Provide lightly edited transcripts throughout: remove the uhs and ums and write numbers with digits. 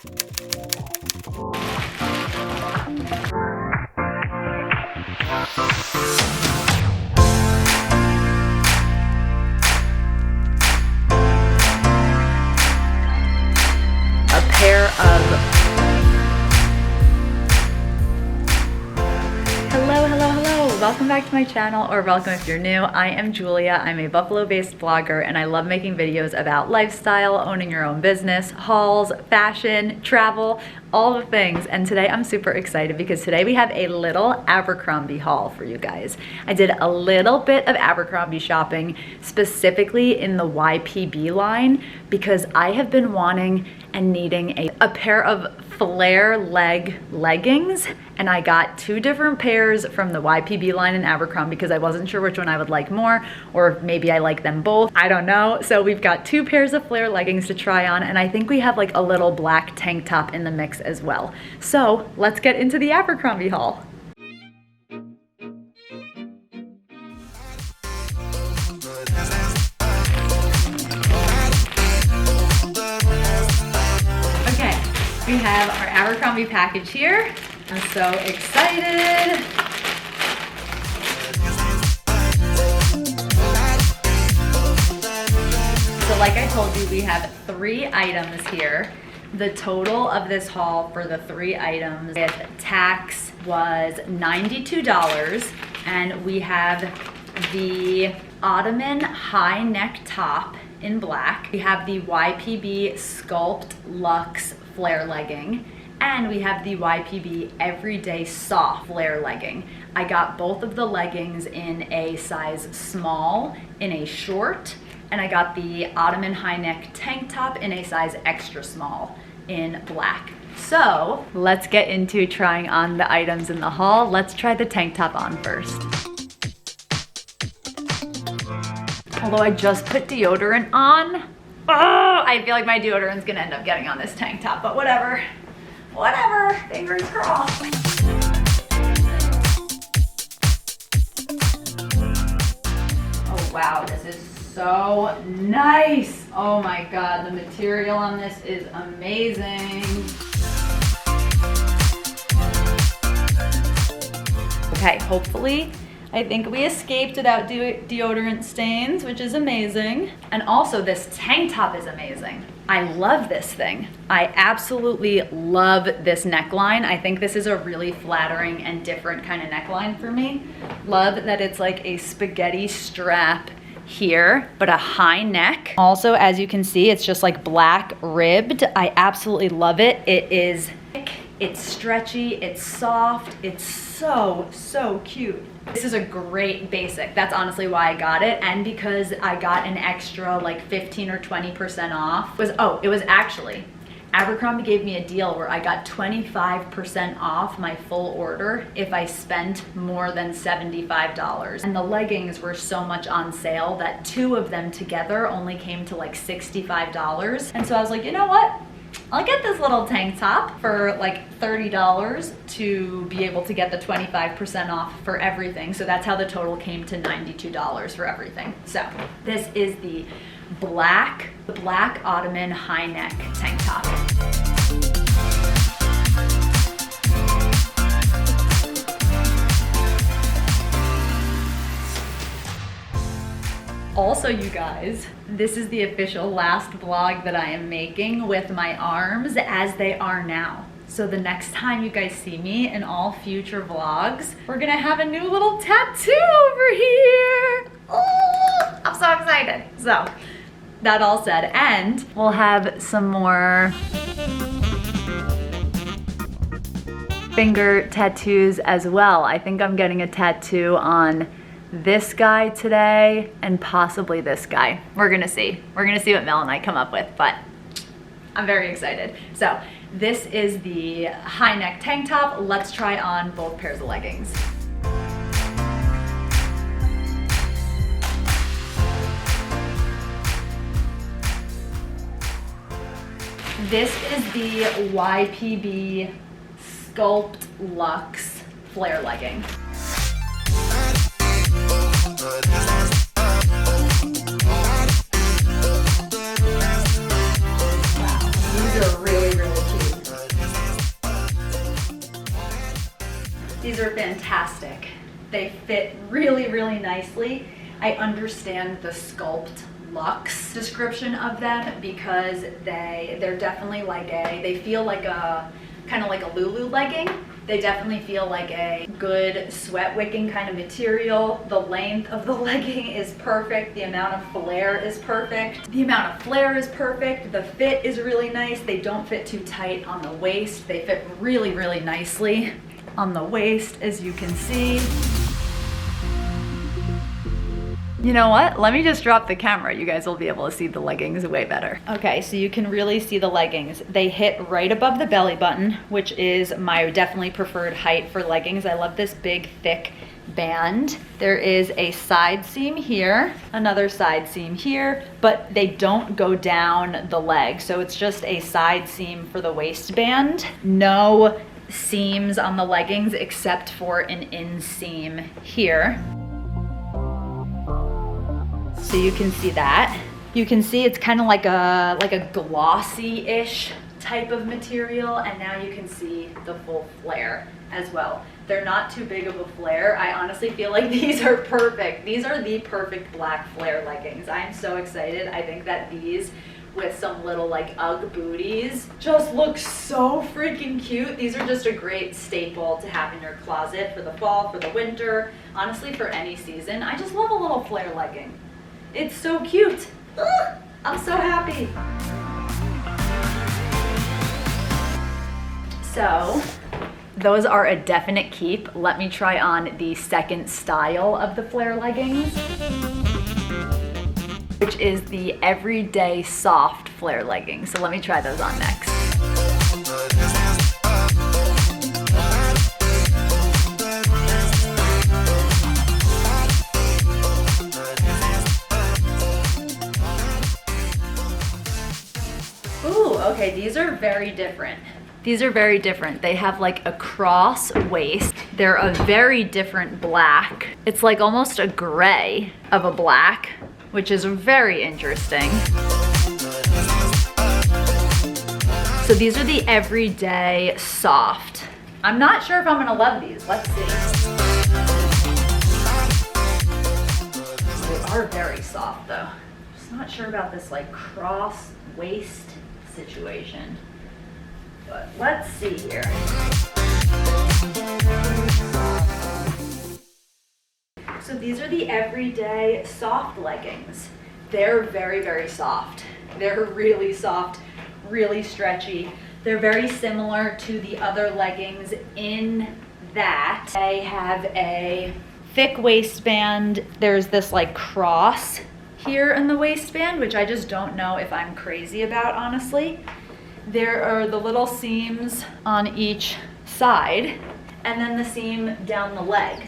Pair of welcome back to my channel, or welcome if you're new. I am Julia. I'm a Buffalo-based blogger and I love making videos about lifestyle, owning your own business, hauls, fashion, travel, all the things. And today I'm super excited because today we have a little Abercrombie haul for you guys. I did a little bit of Abercrombie shopping, specifically in the YPB line, because I have been wanting and needing a pair of flare leg leggings, and I got two different pairs from the YPB line in Abercrombie because I wasn't sure which one I would like more, or maybe I like them both, I don't know. So we've got two pairs of flare leggings to try on, and I think we have like a little black tank top in the mix as well. So let's get into the Abercrombie haul. We have our Abercrombie package here. I'm so excited. So like I told you, we have 3 items here. The total of this haul for the 3 items with tax was $92, and we have the Ottoman high neck top in black. We have the YPB Sculpt Luxe flare legging, and we have the YPB Everyday Soft flare legging. I got both of the leggings in a size small in a short, and I got the Ottoman high neck tank top in a size extra small in black. So let's get into trying on the items in the haul. Let's try the tank top on first. Although I just put deodorant on, I feel like my deodorant's gonna end up getting on this tank top, but whatever. Whatever, fingers crossed. Oh wow, this is so nice. Oh my God, the material on this is amazing. Okay, hopefully, I think we escaped without deodorant stains, which is amazing. And also this tank top is amazing. I love this thing. I absolutely love this neckline. I think this is a really flattering and different kind of neckline for me. Love that it's like a spaghetti strap here, but a high neck. Also, as you can see, it's just like black ribbed. I absolutely love it. It is thick, it's stretchy, it's soft, it's so cute. This is a great basic. That's honestly why I got it, and because I got an extra like 15 or 20% off. It was actually, Abercrombie gave me a deal where I got 25% off my full order if I spent more than $75. And the leggings were so much on sale that 2 of them together only came to like $65. And so I was like, you know what? I'll get this little tank top for like $30 to be able to get the 25% off for everything. So that's how the total came to $92 for everything. So this is the black Ottoman high neck tank top. Also, you guys, this is the official last vlog that I am making with my arms as they are now. So the next time you guys see me in all future vlogs, we're gonna have a new little tattoo over here. Oh, I'm so excited. So that all said, and we'll have some more finger tattoos as well. I think I'm getting a tattoo on this guy today and possibly this guy. We're gonna see. We're gonna see what Mel and I come up with, but I'm very excited. So this is the high neck tank top. Let's try on both pairs of leggings. This is the YPB Sculpt Luxe flare legging. Wow, these are really cute. These are fantastic. They fit really, really nicely. I understand the Sculpt Luxe description of them because they're definitely like they feel like a, kind of like a Lulu legging. They definitely feel like a good sweat wicking kind of material. The length of the legging is perfect. The amount of flare is perfect. The fit is really nice. They don't fit too tight on the waist. They fit really, really nicely on the waist, as you can see. You know what? Let me just drop the camera. You guys will be able to see the leggings way better. Okay, so you can really see the leggings. They hit right above the belly button, which is my definitely preferred height for leggings. I love this big, thick band. There is a side seam here, another side seam here, but they don't go down the leg. So it's just a side seam for the waistband. No seams on the leggings except for an inseam here. So you can see that. You can see it's kind of like a glossy-ish type of material, and now you can see the full flare as well. They're not too big of a flare. I honestly feel like these are perfect. These are the perfect black flare leggings. I'm so excited. I think that these with some little like Ugg booties just look so freaking cute. These are just a great staple to have in your closet for the fall, for the winter, honestly for any season. I just love a little flare legging. It's so cute. Ugh, I'm so happy. So those are a definite keep. Let me try on the second style of the flare leggings, which is the everyday soft flare leggings. So let me try those on next. Ooh, okay, these are very different. These are very different. They have like a cross waist. They're a very different black. It's like almost a gray of a black, which is very interesting. So these are the everyday soft. I'm not sure if I'm gonna love these. Let's see. They are very soft though. Just not sure about this like cross waist situation. But let's see here. So these are the everyday soft leggings. They're very, very soft. They're really soft, really stretchy. They're very similar to the other leggings in that they have a thick waistband. There's this like cross here in the waistband, which I just don't know if I'm crazy about, honestly. There are the little seams on each side, and then the seam down the leg.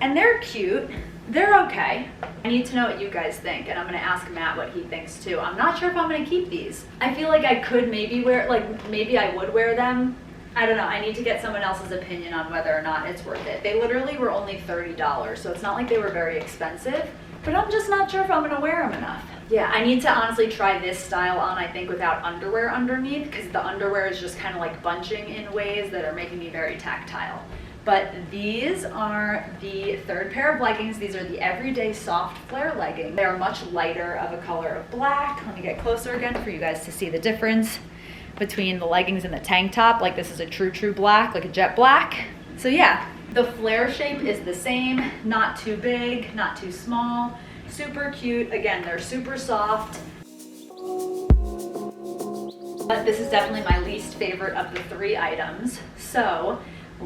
And they're cute. They're okay. I need to know what you guys think, and I'm gonna ask Matt what he thinks too. I'm not sure if I'm gonna keep these. I feel like I could maybe wear, like maybe I would wear them. I don't know, I need to get someone else's opinion on whether or not it's worth it. They literally were only $30, so it's not like they were very expensive, but I'm just not sure if I'm gonna wear them enough. Yeah, I need to honestly try this style on, I think, without underwear underneath, because the underwear is just kind of like bunching in ways that are making me very tactile. But these are the third pair of leggings. These are the everyday soft flare leggings. They are much lighter of a color of black. Let me get closer again for you guys to see the difference between the leggings and the tank top. Like this is a true black, like a jet black. So yeah, the flare shape is the same, not too big, not too small, super cute. Again, they're super soft. But this is definitely my least favorite of the three items. So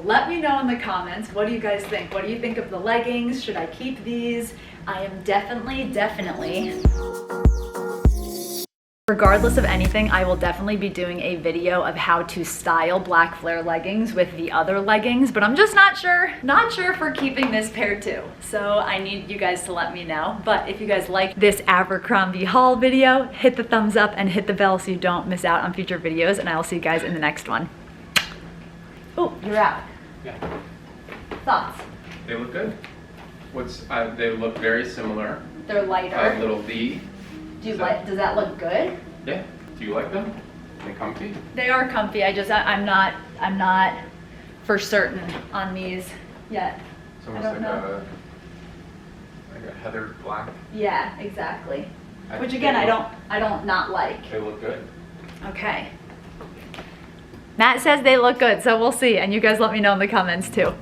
let me know in the comments, what do you guys think? What do you think of the leggings? Should I keep these? I am definitely, regardless of anything, I will definitely be doing a video of how to style black flare leggings with the other leggings, but I'm just not sure if we're keeping this pair too. So I need you guys to let me know. But if you guys like this Abercrombie haul video, hit the thumbs up and hit the bell so you don't miss out on future videos, and I will see you guys in the next one. Oh, you're out. Yeah. Thoughts? They look good. They look very similar. They're lighter. Little V. Do you like, does that look good? Yeah. Do you like them? Are they comfy? They are comfy. I'm not for certain on these yet. It's almost like a heather black. Yeah, exactly. I Which think again, they I don't not like. They look good. Okay. Matt says they look good, so we'll see. And you guys let me know in the comments too.